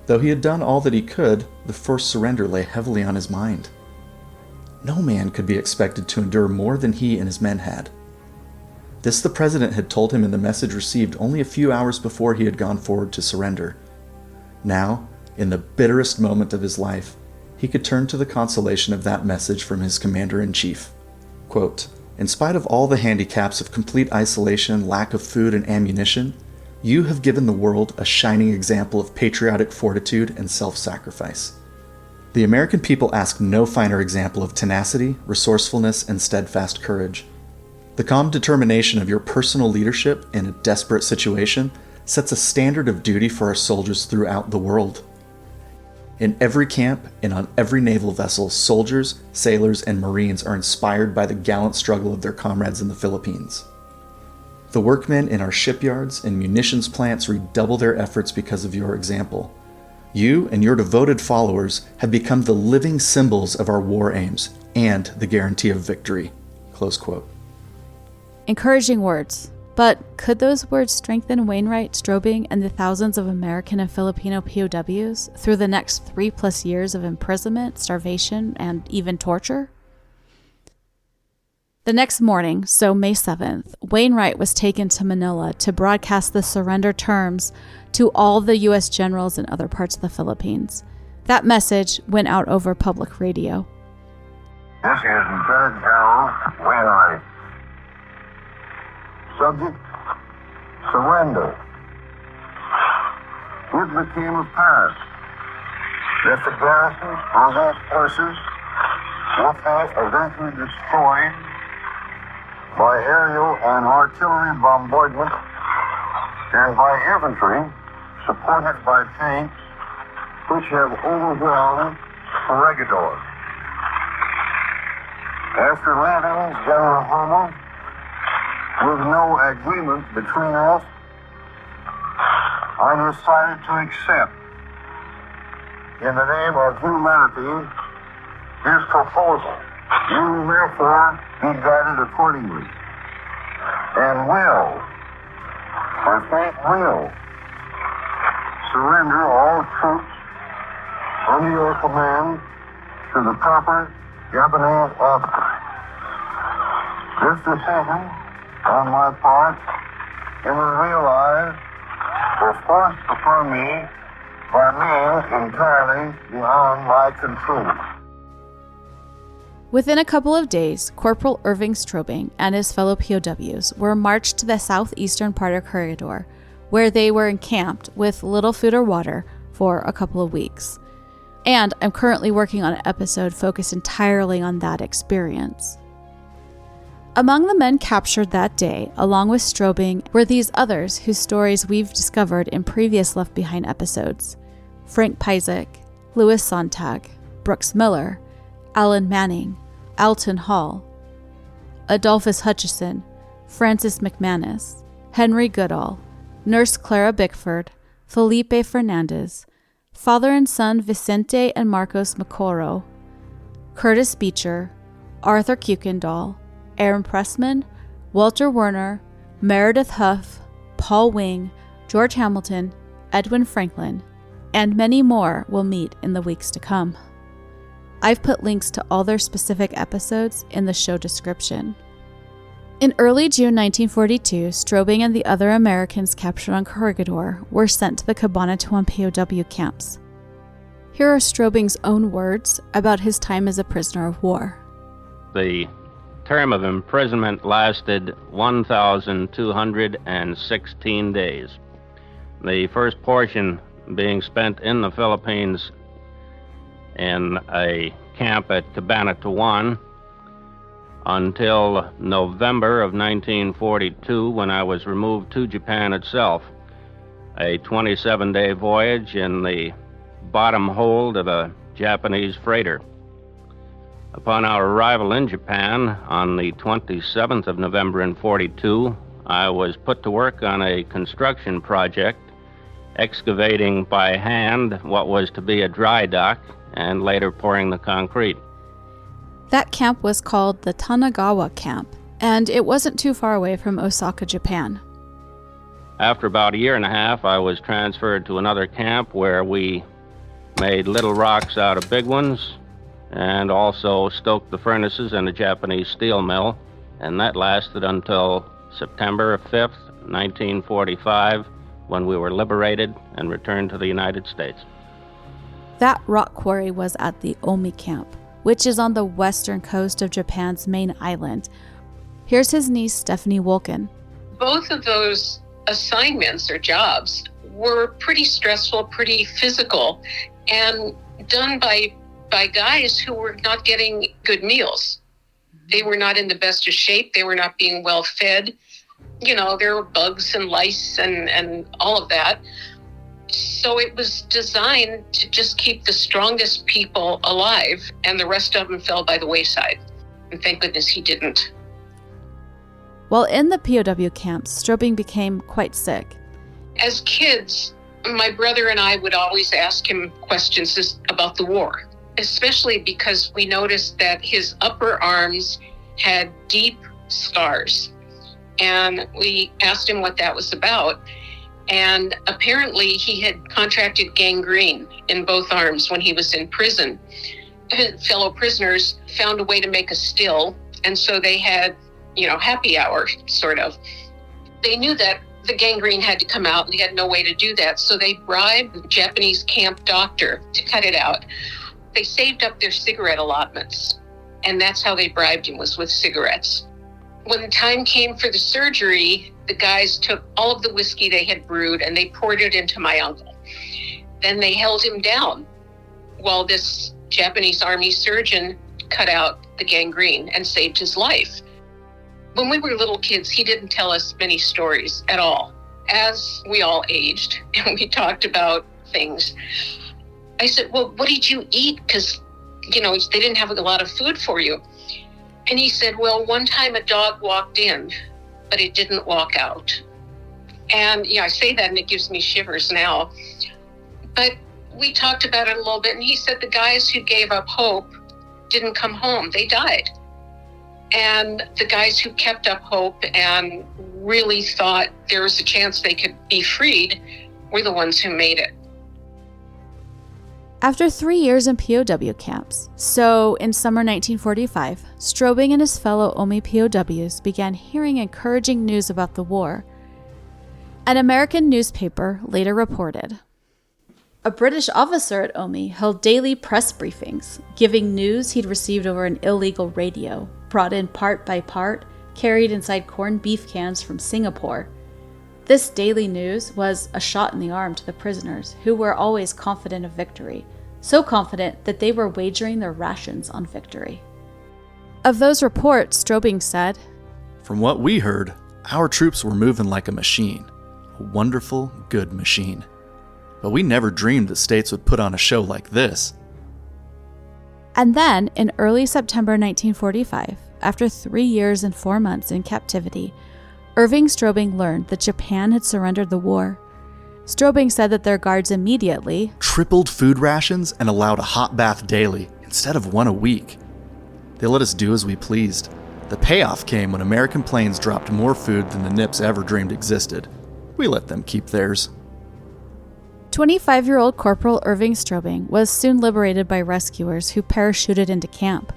Speaker 4: Though he had done all that he could, the forced surrender lay heavily on his mind. No man could be expected to endure more than he and his men had. This the President had told him in the message received only a few hours before he had gone forward to surrender. Now, in the bitterest moment of his life, he could turn to the consolation of that message from his commander-in-chief. Quote, In spite of all the handicaps of complete isolation, lack of food and ammunition, you have given the world a shining example of patriotic fortitude and self-sacrifice. The American people ask no finer example of tenacity, resourcefulness, and steadfast courage. The calm determination of your personal leadership in a desperate situation sets a standard of duty for our soldiers throughout the world. In every camp and on every naval vessel, soldiers, sailors, and Marines are inspired by the gallant struggle of their comrades in the Philippines. The workmen in our shipyards and munitions plants redouble their efforts because of your example. You and your devoted followers have become the living symbols of our war aims and the guarantee of victory. Close quote.
Speaker 1: Encouraging words. But could those words strengthen Wainwright, Strobing, and the thousands of American and Filipino POWs through the next 3+ years of imprisonment, starvation, and even torture? The next morning, so May 7th, Wainwright was taken to Manila to broadcast the surrender terms to all the U.S. generals in other parts of the Philippines. That message went out over public radio.
Speaker 7: This is Lieutenant General Wainwright. Subject, surrender. It became apparent that the garrisons of those forces were eventually destroyed by aerial and artillery bombardment and by infantry supported by tanks which have overwhelmed Corregidor. After landing General Homer, with no agreement between us, I decided to accept, in the name of humanity, his proposal. You therefore be guided accordingly, and will, I think will, surrender all troops under your command to the proper Japanese officer. This decision, on my part, it was realized, was forced upon me by means entirely beyond my control.
Speaker 1: Within a couple of days, Corporal Irving Strobing and his fellow POWs were marched to the southeastern part of Corregidor, where they were encamped with little food or water for a couple of weeks. And I'm currently working on an episode focused entirely on that experience. Among the men captured that day, along with Strobing, were these others whose stories we've discovered in previous Left Behind episodes: Frank Pizek, Louis Sontag, Brooks Miller, Alan Manning, Alton Hall, Adolphus Hutchison, Francis McManus, Henry Goodall, Nurse Clara Bickford, Felipe Fernandez, father and son Vicente and Marcos Macoro, Curtis Beecher, Arthur Kuykendall, Aaron Pressman, Walter Werner, Meredith Huff, Paul Wing, George Hamilton, Edwin Franklin, and many more will meet in the weeks to come. I've put links to all their specific episodes in the show description. In early June 1942, Strobing and the other Americans captured on Corregidor were sent to the Cabanatuan POW camps. Here are Strobing's own words about his time as a prisoner of war.
Speaker 5: The term of imprisonment lasted 1,216 days. The first portion being spent in the Philippines in a camp at Cabanatuan until November of 1942, when I was removed to Japan itself. A 27-day voyage in the bottom hold of a Japanese freighter. Upon our arrival in Japan on the 27th of November in 42, I was put to work on a construction project, excavating by hand what was to be a dry dock and later pouring the concrete.
Speaker 1: That camp was called the Tanagawa Camp, and it wasn't too far away from Osaka, Japan.
Speaker 5: After about a year and a half, I was transferred to another camp where we made little rocks out of big ones and also stoked the furnaces in a Japanese steel mill, and that lasted until September 5th, 1945, when we were liberated and returned to the United States.
Speaker 1: That rock quarry was at the Omi Camp, which is on the western coast of Japan's main island. Here's his niece, Stephanie Wolken.
Speaker 3: Both of those assignments or jobs were pretty stressful, pretty physical, and done by guys who were not getting good meals. They were not in the best of shape. They were not being well fed. You know, there were bugs and lice and all of that. So it was designed to just keep the strongest people alive, and the rest of them fell by the wayside. And thank goodness he didn't.
Speaker 1: While in the POW camps, Strobing became quite sick.
Speaker 3: As kids, my brother and I would always ask him questions about the war, especially because we noticed that his upper arms had deep scars. And we asked him what that was about. And apparently he had contracted gangrene in both arms when he was in prison. His fellow prisoners found a way to make a still, and so they had, happy hour, sort of. They knew that the gangrene had to come out, and they had no way to do that, so they bribed the Japanese camp doctor to cut it out. They saved up their cigarette allotments, and that's how they bribed him, was with cigarettes. When the time came for the surgery, the guys took all of the whiskey they had brewed and they poured it into my uncle. Then they held him down while this Japanese army surgeon cut out the gangrene and saved his life. When we were little kids, he didn't tell us many stories at all. As we all aged and we talked about things, I said, well, what did you eat? Because, they didn't have a lot of food for you. And he said, well, one time a dog walked in, but it didn't walk out. And I say that and it gives me shivers now. But we talked about it a little bit, and he said the guys who gave up hope didn't come home. They died. And the guys who kept up hope and really thought there was a chance they could be freed were the ones who made it.
Speaker 1: After 3 years in POW camps, so in summer 1945, Strobing and his fellow Omi POWs began hearing encouraging news about the war. An American newspaper later reported, a British officer at Omi held daily press briefings, giving news he'd received over an illegal radio, brought in part by part, carried inside corned beef cans from Singapore. This daily news was a shot in the arm to the prisoners, who were always confident of victory, so confident that they were wagering their rations on victory. Of those reports, Strobing said,
Speaker 4: "From what we heard, our troops were moving like a machine, a wonderful, good machine. But we never dreamed the States would put on a show like this."
Speaker 1: And then, in early September 1945, after 3 years and 4 months in captivity, Irving Strobing learned that Japan had surrendered the war. Strobing said that their guards immediately
Speaker 4: tripled food rations and allowed a hot bath daily instead of one a week. They let us do as we pleased. The payoff came when American planes dropped more food than the Nips ever dreamed existed. We let them keep theirs.
Speaker 1: 25-year-old Corporal Irving Strobing was soon liberated by rescuers who parachuted into camp.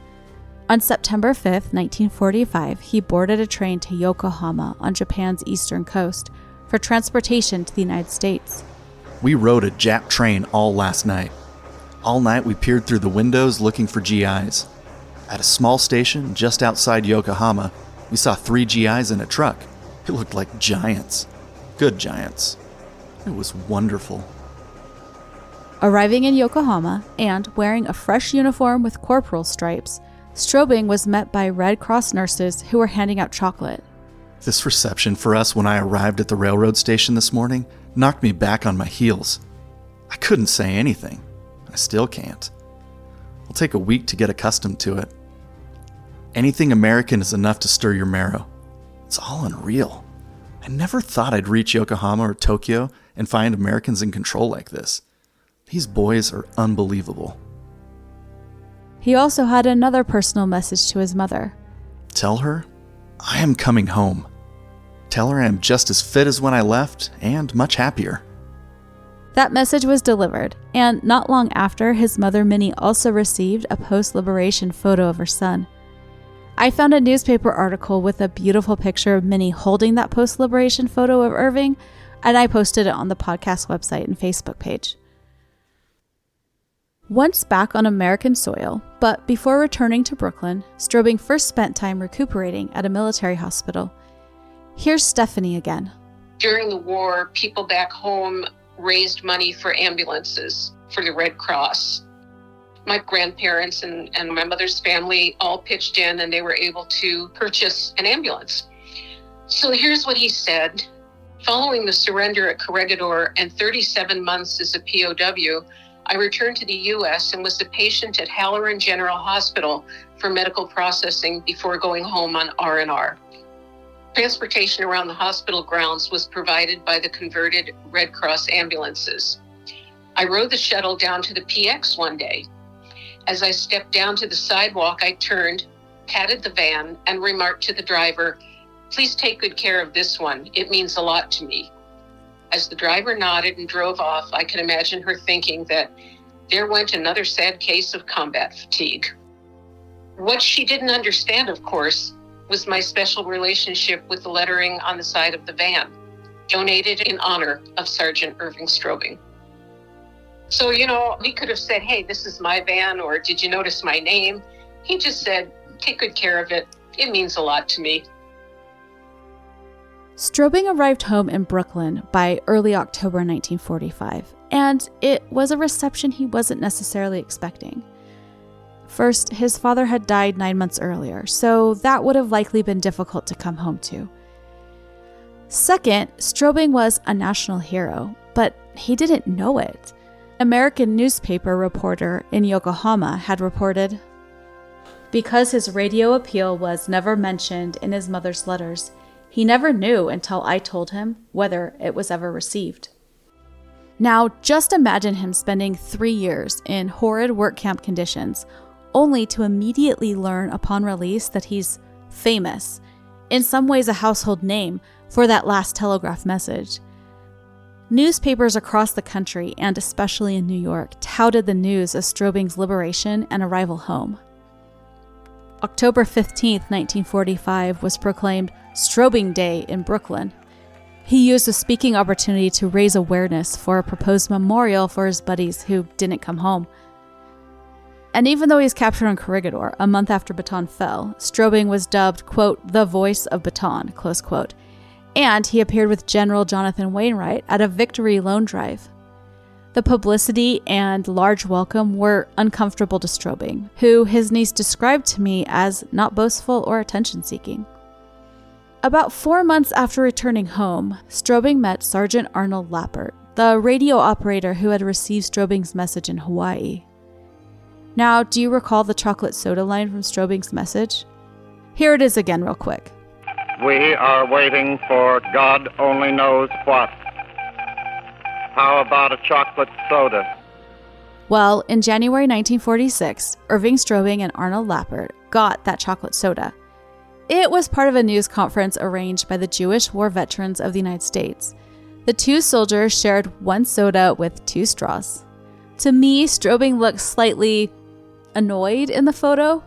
Speaker 1: On September 5, 1945, he boarded a train to Yokohama on Japan's eastern coast for transportation to the United States.
Speaker 4: We rode a Jap train all last night. All night we peered through the windows looking for GIs. At a small station just outside Yokohama, we saw 3 GIs in a truck. It looked like giants. Good giants. It was wonderful.
Speaker 1: Arriving in Yokohama and wearing a fresh uniform with corporal stripes, Strobing was met by Red Cross nurses who were handing out chocolate.
Speaker 4: This reception for us when I arrived at the railroad station this morning knocked me back on my heels. I couldn't say anything. I still can't. It'll take a week to get accustomed to it. Anything American is enough to stir your marrow. It's all unreal. I never thought I'd reach Yokohama or Tokyo and find Americans in control like this. These boys are unbelievable.
Speaker 1: He also had another personal message to his mother.
Speaker 4: Tell her, I am coming home. Tell her I am just as fit as when I left and much happier.
Speaker 1: That message was delivered, and not long after, his mother Minnie also received a post-liberation photo of her son. I found a newspaper article with a beautiful picture of Minnie holding that post-liberation photo of Irving, and I posted it on the podcast website and Facebook page. Once back on American soil, but before returning to Brooklyn, Strobing first spent time recuperating at a military hospital. Here's Stephanie again.
Speaker 3: During the war, people back home raised money for ambulances for the Red Cross. My grandparents and my mother's family all pitched in, and they were able to purchase an ambulance. So here's what he said. Following the surrender at Corregidor and 37 months as a POW, I returned to the U.S. and was a patient at Halloran General Hospital for medical processing before going home on R&R. Transportation around the hospital grounds was provided by the converted Red Cross ambulances. I rode the shuttle down to the PX one day. As I stepped down to the sidewalk, I turned, patted the van, and remarked to the driver, "Please take good care of this one. It means a lot to me." As the driver nodded and drove off, I could imagine her thinking that there went another sad case of combat fatigue. What she didn't understand, of course, was my special relationship with the lettering on the side of the van, donated in honor of Sergeant Irving Strobing. So, we could have said, "Hey, this is my van," or "Did you notice my name?" He just said, "Take good care of it. It means a lot to me."
Speaker 1: Strobing arrived home in Brooklyn by early October 1945, and it was a reception he wasn't necessarily expecting. First, his father had died 9 months earlier, so that would have likely been difficult to come home to. Second, Strobing was a national hero, but he didn't know it. An American newspaper reporter in Yokohama had reported, because his radio appeal was never mentioned in his mother's letters, he never knew until I told him whether it was ever received. Now, just imagine him spending 3 years in horrid work camp conditions, only to immediately learn upon release that he's famous, in some ways a household name, for that last telegraph message. Newspapers across the country, and especially in New York, touted the news of Strobing's liberation and arrival home. October 15, 1945 was proclaimed Strobing Day in Brooklyn. He used a speaking opportunity to raise awareness for a proposed memorial for his buddies who didn't come home. And even though he was captured on Corregidor a month after Bataan fell, Strobing was dubbed, quote, "the voice of Bataan," close quote. And he appeared with General Jonathan Wainwright at a victory loan drive. The publicity and large welcome were uncomfortable to Strobing, who his niece described to me as not boastful or attention-seeking. About 4 months after returning home, Strobing met Sergeant Arnold Lappert, the radio operator who had received Strobing's message in Hawaii. Now, do you recall the chocolate soda line from Strobing's message? Here it is again real quick.
Speaker 2: We are waiting for God only knows what. How about a chocolate soda?
Speaker 1: Well, in January 1946, Irving Strobing and Arnold Lappert got that chocolate soda. It was part of a news conference arranged by the Jewish war veterans of the United States. The two soldiers shared one soda with 2 straws. To me, Strobing looked slightly annoyed in the photo,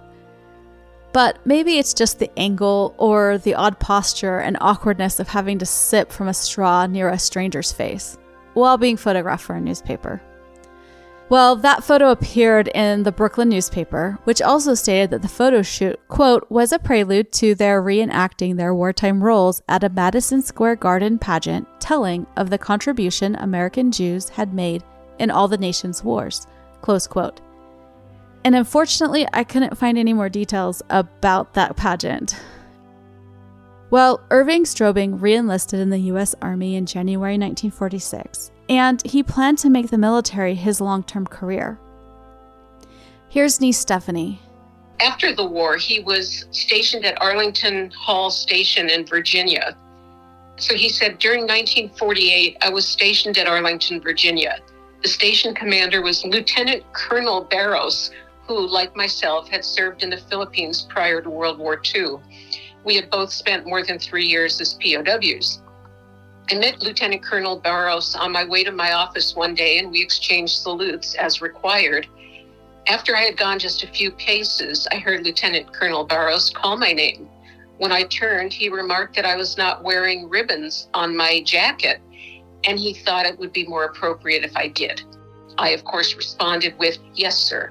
Speaker 1: but maybe it's just the angle or the odd posture and awkwardness of having to sip from a straw near a stranger's face while being photographed for a newspaper. Well, that photo appeared in the Brooklyn newspaper, which also stated that the photo shoot, quote, was a prelude to their reenacting their wartime roles at a Madison Square Garden pageant telling of the contribution American Jews had made in all the nation's wars, close quote. And unfortunately, I couldn't find any more details about that pageant. Well, Irving Strobing re-enlisted in the U.S. Army in January 1946, and he planned to make the military his long-term career. Here's niece Stephanie.
Speaker 3: After the war, he was stationed at Arlington Hall Station in Virginia. So he said, during 1948, I was stationed at Arlington, Virginia. The station commander was Lieutenant Colonel Barros, who, like myself, had served in the Philippines prior to World War II. We had both spent more than 3 years as POWs. I met Lieutenant Colonel Barros on my way to my office one day, and we exchanged salutes as required. After I had gone just a few paces, I heard Lieutenant Colonel Barros call my name. When I turned, he remarked that I was not wearing ribbons on my jacket, and he thought it would be more appropriate if I did. I, of course, responded with, "Yes, sir."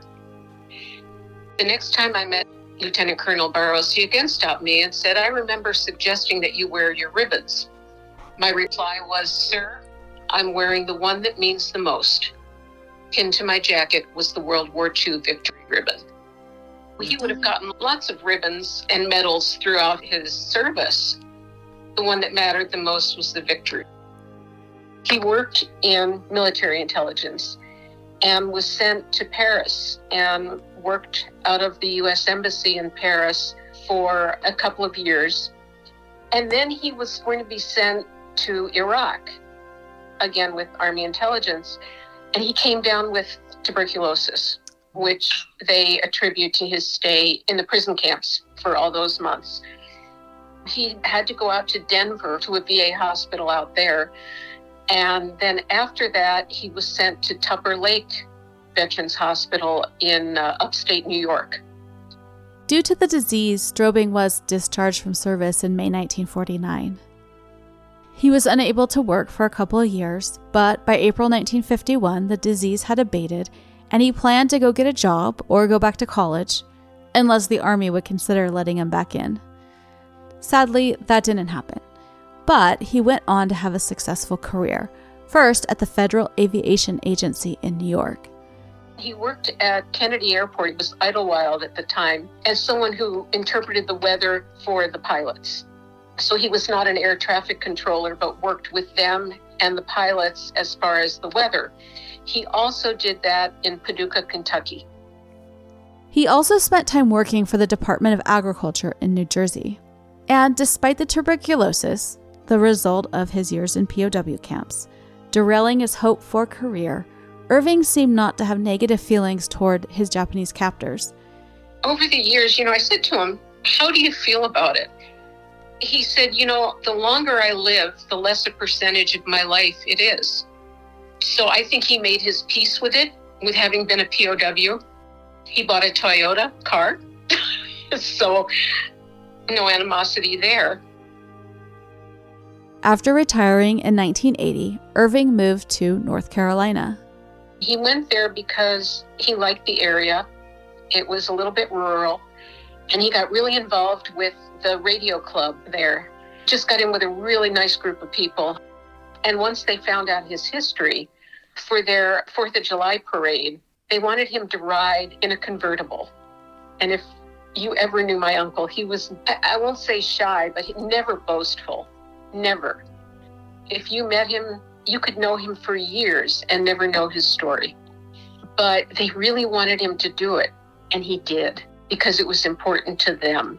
Speaker 3: The next time I met Lieutenant Colonel Barros, he again stopped me and said, "I remember suggesting that you wear your ribbons." My reply was, "Sir, I'm wearing the one that means the most." Pinned to my jacket was the World War II victory ribbon. He would have gotten lots of ribbons and medals throughout his service. The one that mattered the most was the victory. He worked in military intelligence and was sent to Paris and worked out of the U.S. Embassy in Paris for a couple of years. And then he was going to be sent to Iraq, again with Army intelligence. And he came down with tuberculosis, which they attribute to his stay in the prison camps for all those months. He had to go out to Denver to a VA hospital out there. And then after that, he was sent to Tupper Lake Veterans Hospital in upstate New York.
Speaker 1: Due to the disease, Strobing was discharged from service in May 1949. He was unable to work for a couple of years, but by April 1951, the disease had abated, and he planned to go get a job or go back to college, unless the Army would consider letting him back in. Sadly, that didn't happen. But he went on to have a successful career, first at the Federal Aviation Agency in New York.
Speaker 3: He worked at Kennedy Airport. It was Idlewild at the time, as someone who interpreted the weather for the pilots. So he was not an air traffic controller, but worked with them and the pilots as far as the weather. He also did that in Paducah, Kentucky.
Speaker 1: He also spent time working for the Department of Agriculture in New Jersey. And despite the tuberculosis, the result of his years in POW camps, derailing his hoped-for career, Irving seemed not to have negative feelings toward his Japanese captors.
Speaker 3: Over the years, I said to him, "How do you feel about it?" He said, "The longer I live, the less a percentage of my life it is." So I think he made his peace with it, with having been a POW. He bought a Toyota car, so no animosity there.
Speaker 1: After retiring in 1980, Irving moved to North Carolina.
Speaker 3: He went there because he liked the area. It was a little bit rural, and he got really involved with the radio club there. just got in with a really nice group of people. And once they found out his history, for their 4th of July parade, they wanted him to ride in a convertible. And if you ever knew my uncle, he was, I won't say shy, but never boastful, never. If you met him, you could know him for years and never know his story. But they really wanted him to do it, and he did, because it was important to them.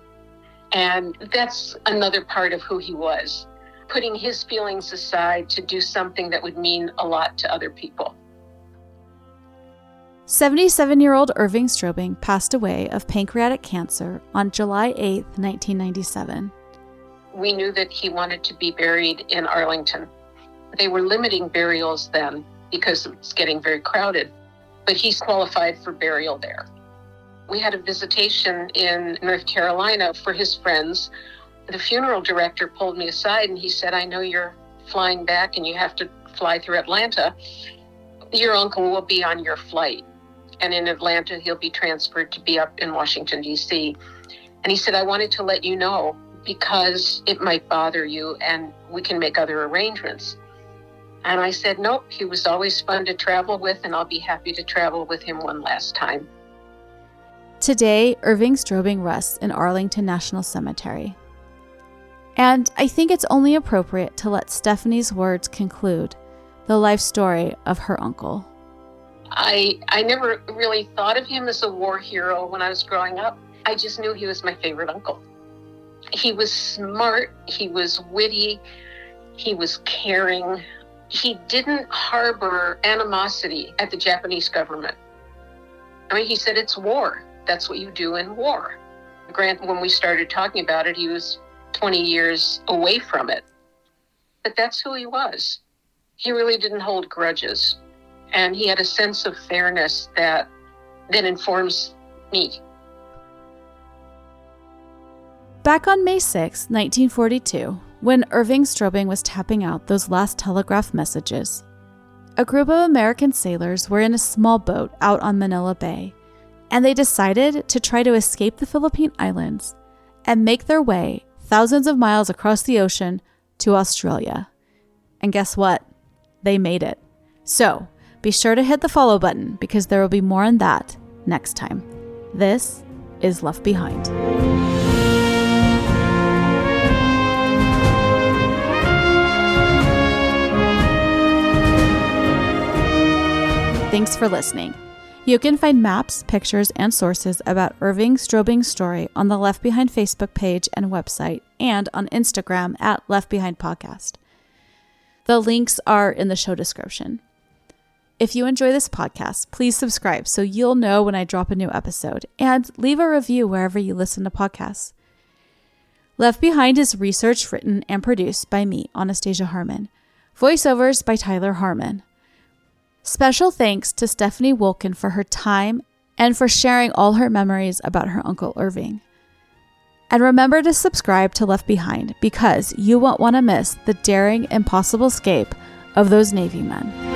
Speaker 3: And that's another part of who he was, putting his feelings aside to do something that would mean a lot to other people.
Speaker 1: 77-year-old Irving Strobing passed away of pancreatic cancer on July 8, 1997.
Speaker 3: We knew that he wanted to be buried in Arlington. They were limiting burials then because it's getting very crowded, but he's qualified for burial there. We had a visitation in North Carolina for his friends. The funeral director pulled me aside and he said, I know you're flying back and you have to fly through Atlanta. Your uncle will be on your flight. And in Atlanta, he'll be transferred to be up in Washington, D.C. And he said, I wanted to let you know because it might bother you and we can make other arrangements. And I said, nope, he was always fun to travel with and I'll be happy to travel with him one last time.
Speaker 1: Today, Irving Strobing rests in Arlington National Cemetery. And I think it's only appropriate to let Stephanie's words conclude the life story of her uncle.
Speaker 3: I never really thought of him as a war hero when I was growing up. I just knew he was my favorite uncle. He was smart, he was witty, he was caring. He didn't harbor animosity at the Japanese government. I mean, he said it's war. That's what you do in war. Grant, when we started talking about it, he was 20 years away from it. But that's who he was. He really didn't hold grudges. And he had a sense of fairness that informs me.
Speaker 1: Back on May 6, 1942, when Irving Strobing was tapping out those last telegraph messages, a group of American sailors were in a small boat out on Manila Bay, and they decided to try to escape the Philippine Islands and make their way thousands of miles across the ocean to Australia. And guess what? They made it. So, be sure to hit the follow button because there will be more on that next time. This is Left Behind. Thanks for listening. You can find maps, pictures, and sources about Irving Strobing's story on the Left Behind Facebook page and website, and on Instagram at Left Behind Podcast. The links are in the show description. If you enjoy this podcast, please subscribe so you'll know when I drop a new episode, and leave a review wherever you listen to podcasts. Left Behind is researched, written, and produced by me, Anastasia Harmon. Voiceovers by Tyler Harmon. Special thanks to Stephanie Wolkin for her time and for sharing all her memories about her Uncle Irving. And remember to subscribe to Left Behind because you won't want to miss the daring, impossible escape of those Navy men.